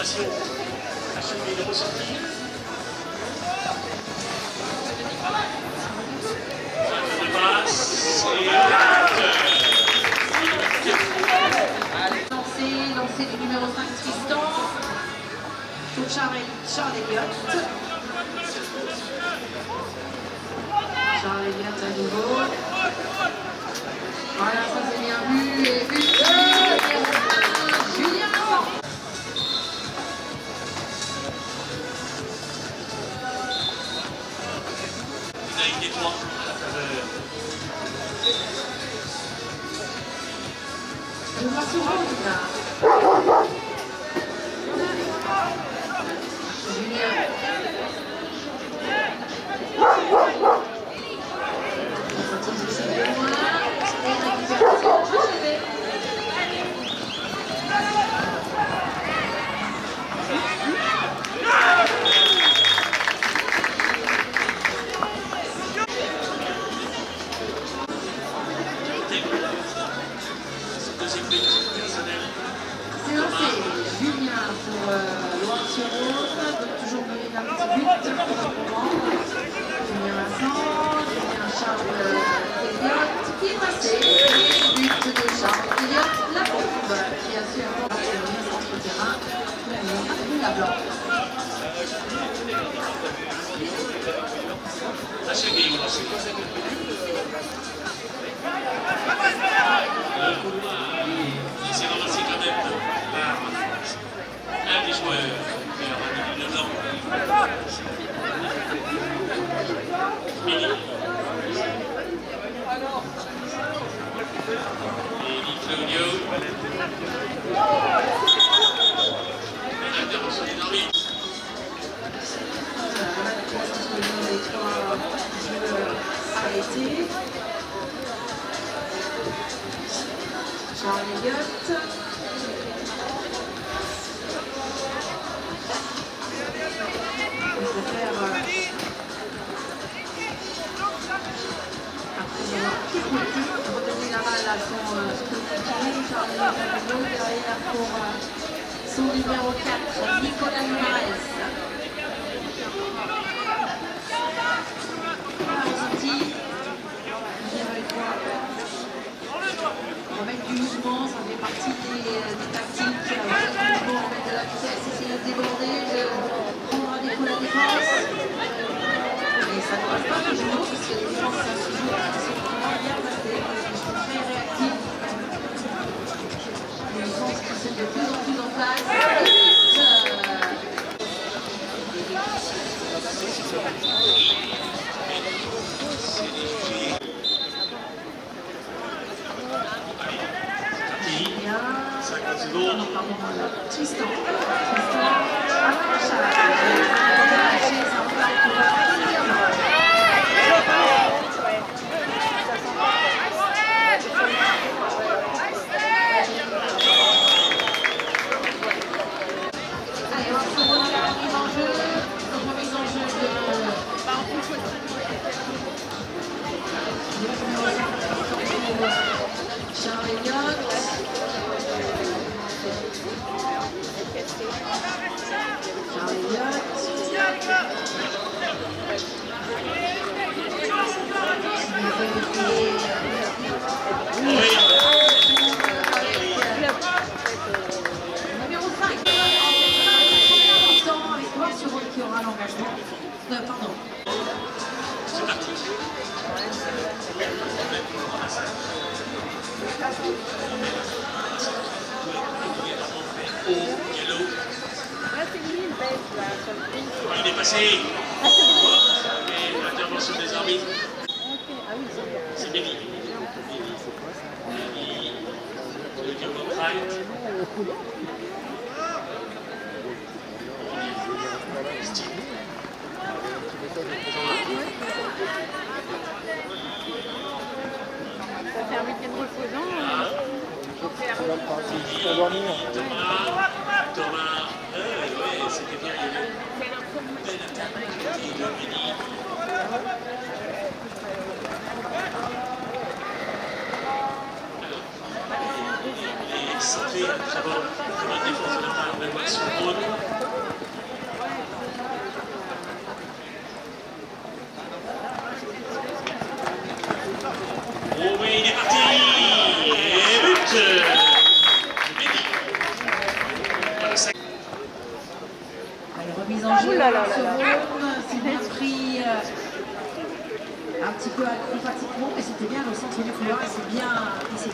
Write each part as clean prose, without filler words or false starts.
formation. Achevé de ressortir. De passe et lancé du numéro 5 Tristan. Pour Charles Elliott. Charles Elliott à nouveau. Voilà, ça c'est bien vu. Et but Julien Vincent. Pénalité 3 à la faveur. Je vois souvent Julien. Julien pour Loire-sur-Rhône, donc toujours mené d'un petit but pour le moment. Julien Vincent, Julien Charles Elliott qui est passé, et but de Charles Elliott, la bombe qui a su avoir le centre-terrain pour la blanc. Achevé ou lancé. Le couloir, il s'est ramassé quand même par un des joueurs, Leblanc. Mini. Et Di Claudio. L'intervention des arbitres. Les trois joueurs arrêtés. Charles Elliott. Il faut faire après avoir redonné la balle à son coéquipier, Charles Elliott derrière pour son numéro 4, Nicolas Linares. On va mettre du mouvement, ça fait partie des tactiques. On va mettre du mouvement, on va mettre de la vitesse, essayer de déborder, de prendre à défaut la défense. Et ça ne passe pas toujours, parce que les défenses, c'est un sujet qui sont vraiment bien placés, qui sont très réactifs. Les défenses qui sont de plus en plus en place. Tristan. Allez, on se remet la remise en jeu. Donc, remise en jeu de Charles Elliott. Charles Elliott. Numéro 5. Avec Loire-sur-Rhône qui aura l'engagement. Pardon. C'est parti. Il est passé. Et l'intervention des arbitres. C'est Béni. Le Cameroun Pride. Steve. Ça fait un week-end reposant. Thomas, ouais, c'était bien. Il y avait une belle attaque de Béni. Il est centré, très bon. bonne défense de la part de Loire-sur-Rhône. Oh oui, il est parti. Et but. Allez, remise en jeu sur Rhône, c'est bien pris un petit peu acrobatiquement, mais c'était bien au centre du couloir, il s'est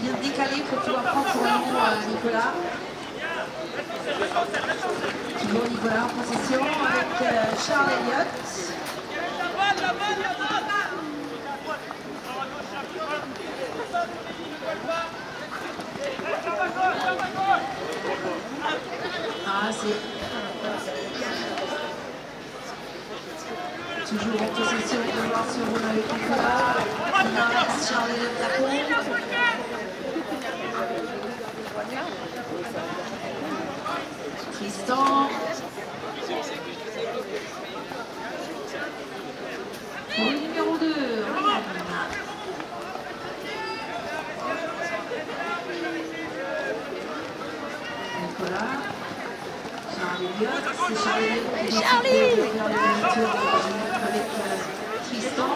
bien décalé pour pouvoir prendre son ballon Nicolas. Toujours Nicolas en possession avec Charles Elliott. Ah, c'est toujours en possession de Loire-sur-Rhône avec Nicolas. Charles Elliott Lacombe. Tristan. Pour le numéro 2, Ryan. Nicolas. Charles Elliott. C'est Charles Elliott qui décide de faire l'ouverture avec Tristan.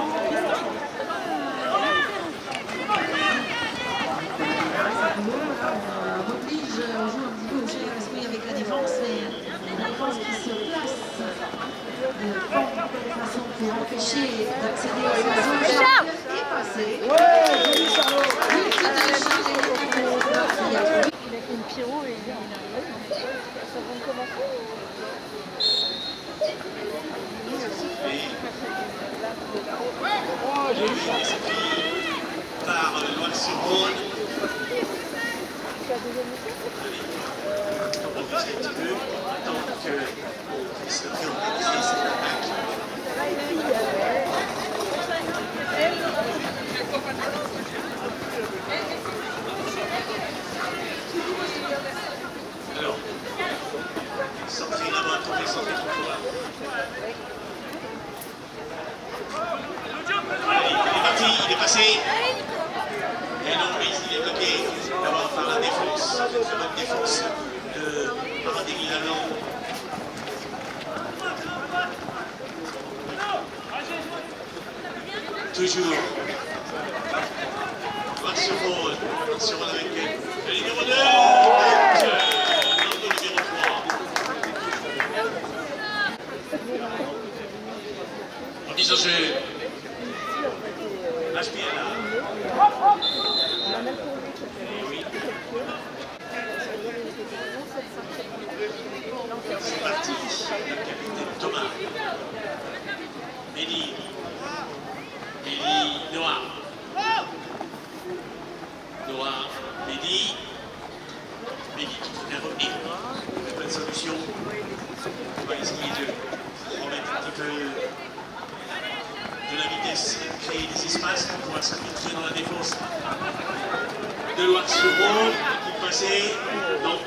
On oblige, on joue un petit peu au chien esprit avec la défense, mais la défense qui se place de façon pour empêcher d'accéder au oiseau. Charles est passé. joli Charlot. Il a une pyro et il a ça vient de commencer. Oh, joli par Loire-sur-Rhône. Tu as deuxième essai? On va pousser un petit peu, attendre que se réorganiser cette attaque. Alors, sortez là-bas, sortez trop fort. Allez, il est parti, il est passé. Et non, mais il est bloqué d'abord par la défense, une très bonne défense de Paradis Milan. Toujours. Loire-sur-Rhône avec le numéro 2. Le numéro 3. Remise en jeu. Lâche bien là. Oui. C'est parti. Le capitaine Thomas. Méli. Noah. Méli qui fait revenir. Bonne solution. On va essayer de remettre un petit peu de la vitesse, créer des espaces pour pouvoir s'infiltrer dans la défense de Loire-sur-Rhône. Qui passait. Non.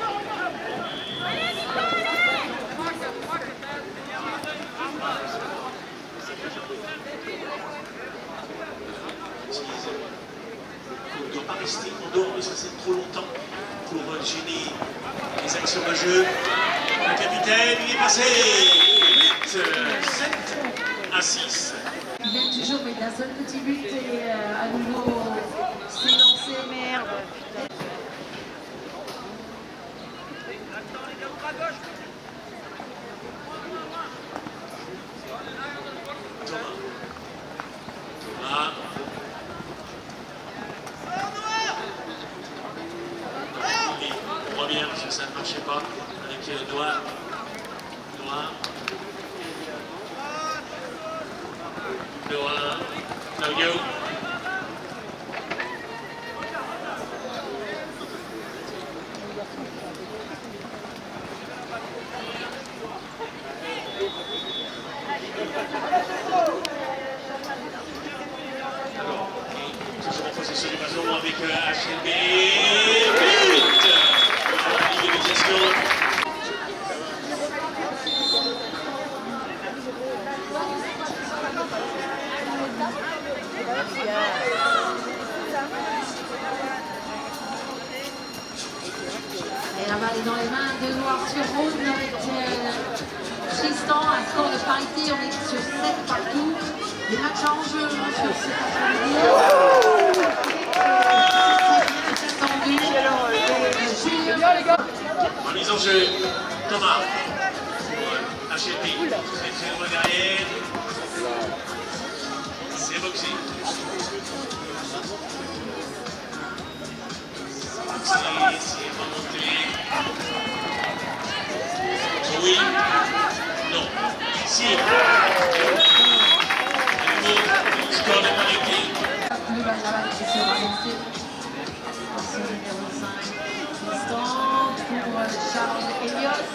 On ne doit pas rester en dehors de ça trop longtemps pour gêner les actions de jeu. Le capitaine, il est passé 8, 7-6. Il vient toujours, mais d'un seul petit but et à nouveau s'est lancé. Merde. Thomas. On revient parce que ça ne marchait pas avec Noah. No go. Toujours en possession du ballon avec HLB. But! La égalisation. Et un balle est dans les mains de Loire-sur-Rhône avec Tristan. Un score de parité, on est sur 7 partout. Les matchs en jeu sur cet après-midi. Remise en jeu, Thomas. HLP, c'est très loin derrière. C'est boxé. C'est remonté. Oui. Non. Si. Score de parité. Le balle là-bas qui sera lancé. Sur le numéro 5. Tristan pour Charles Elliott.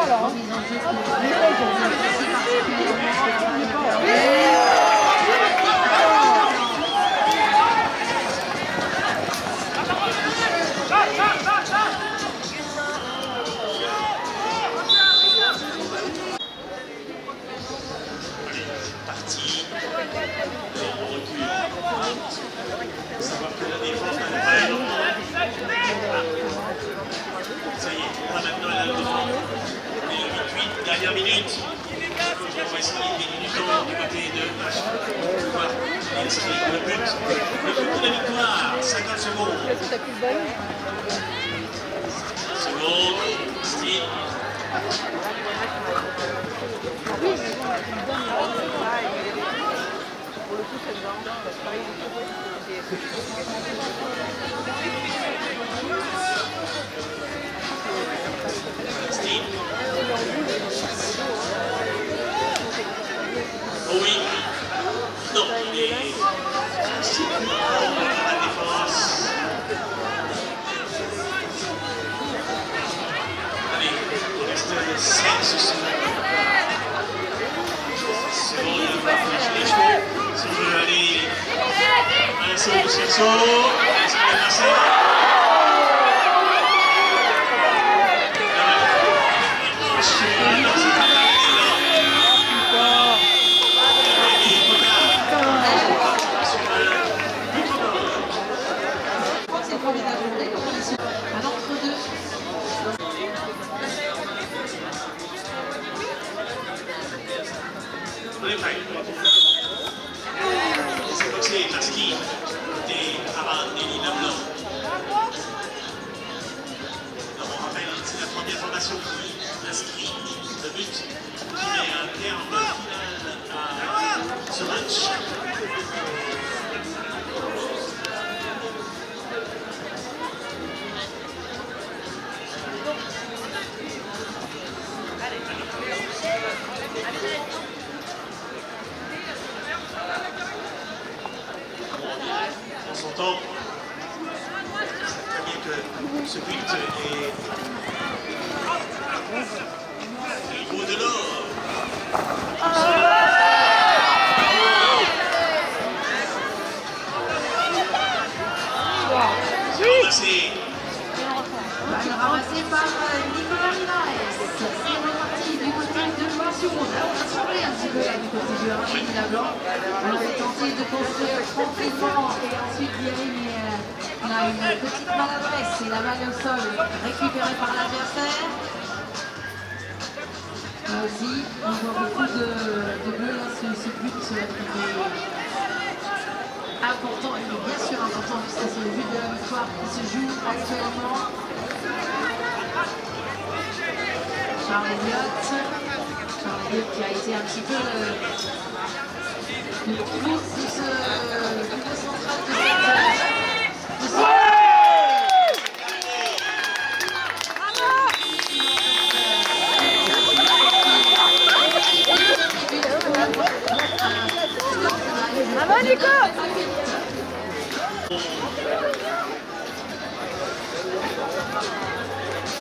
Remise en jeu Parti. On recule. Il faut savoir que la défense n'a pas énormément. Ça y est, là maintenant elle a le devant. Et le 28, dernière minute. On va essayer de gagner du temps du côté de H. On va inscrire le but. Le but de la victoire, 50 secondes. T'as plus le ballon. Seconde, Steve. Oui, mais bon, tu me donnes pour le coup, ça me va. Pareil, Steve. Oh oui. Non, il est. La défense. Allez, il reste 5 secondes. Il va flasher les cheveux. Si on veut aller à l'assaut du cerceau. Est-ce qu'il est passé? c'est formidable. À l'entre-deux. On est prêt. C'est boxé, Marski, côté Aran et Lina Blanc. Alors on rappelle, c'est la première formation qui inscrit le but, qui met un terme final à ce match. En son temps, c'est très bien que ce but est au niveau de l'or. C'est ramassé. Balle ramassée par Nicolas Linares. C'est reparti du côté de Loire-sur-Rhône. On a semblé un petit peu là du côté du Lina Blanc. On avait tenté de construire tranquillement et ensuite d'y aller, mais on a une petite maladresse et la balle au sol récupérée par l'adversaire. Là aussi, on voit beaucoup de bleu là, ce but important, il est bien sûr important puisque c'est le but de la victoire qui se joue actuellement. Charles Elliott qui a été un petit peu le pivot central de cette